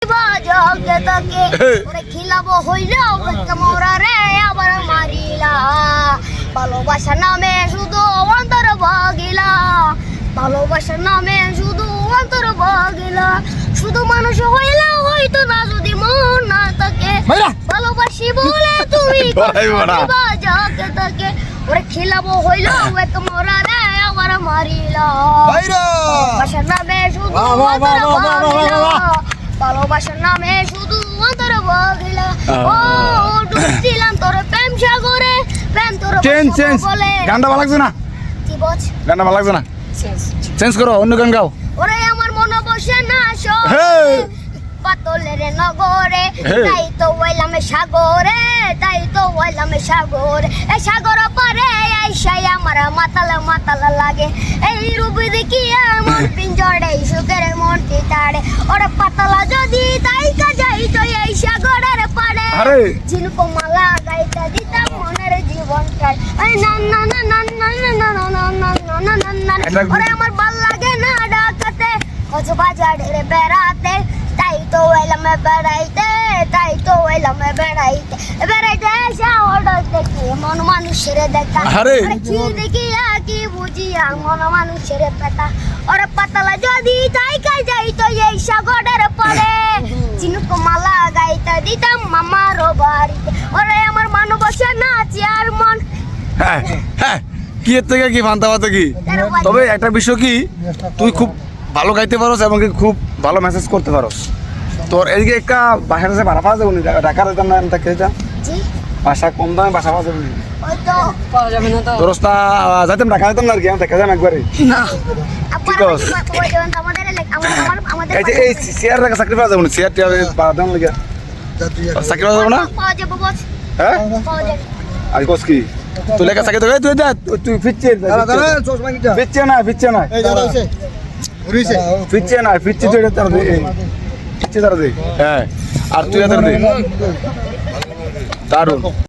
জগে তাকে ওরে খিলাবো হইলো মোরা রে আবার মারিলা ভালোবাসার নামে শুধু অন্তর ভাগিলা ভালোবাসার নামে শুধু অন্তর ভাগিলা শুধু মানুষ হইলে হইতো না যদি মন না থাকে ভালোবাসি বলে তুমি জগে তাকে ওরে খিলাবো হইলো মোরা রে আবার মারিলা ভালোবাসার নামে শুধু অন্তর ভাগিলা ভালোবাসার নামে শুধু অন্তর ভাগিলা ও ডুবছিলাম তোর প্রেম সাগরে প্রেম তোর বলে গানটা ভালো লাগছে না কি বলছ গানটা ভালো লাগছে না চেঞ্জ করো অন্য গান গাও ওরে আমার মনে বসে না পাতলের নগরে তাই তো হইলাম সাগরে তাই তো হইলাম সাগরে এই সাগর পারে আইসাই আমার মাতাল মাতাল লাগে এই রূপ দেখি আমার পিঞ্জড়ে সুখের মনটি তাড়ে ওরে পাতালা যদি তাই কাজাই তো এই সাগরের পারে ঝিনুকো মালা গাইতে দিতাম মনের জীবনটাই এই না না না না না না না না না না না ওরে আমার ভাল লাগে না ডাকাতে কক্সবাজারের বেড়াতে তাই তো এলাম বেড়াইতে তাই তো এলাম বেড়াইতে বেড়াইতে শহর দেখি মন মানুষের দেখা কি দেখি কি বুঝিয়া মন মানুষের পেটা ওরে পাতালা যদি তাই কাই যাই তো এই সাগরের পরে চিনুক মালা গাইতে দিতাম মামার বাড়িতে ওরে আমার মান বসে নাচি আর মন কি এর থেকে কি ফান্তা পাতা কি তবে একটা বিষয় কি তুই খুব ভালো গাইতে পারোস এবং খুব ভালো মেসেজ করতে পারোস তোর এদিকে একটা বাসার আছে ভাড়া পাওয়া যাবে না ঢাকার দাম না এমন থাকে বাসা কম দামে বাসা পাওয়া যাবে না তোর রাস্তা যাইতাম ঢাকা যেতাম না আর কি আমি দেখা যাম একবারে না কি কস এই যে এই চেয়ার রাখা চাকরি পাওয়া যাবে না চেয়ার টিয়ার পাওয়া দাম লাগে চাকরি পাওয়া যাবে না হ্যাঁ আর কস কি তুই লেখা চাকরি দেবে তুই দেখ তুই ফিরছে ফিরছে না ফিরছে না ফিরছে না ফিরছে তুই এটা তারা দে ফিরছে তারা দে হ্যাঁ আর তুই তারা দে দারুণ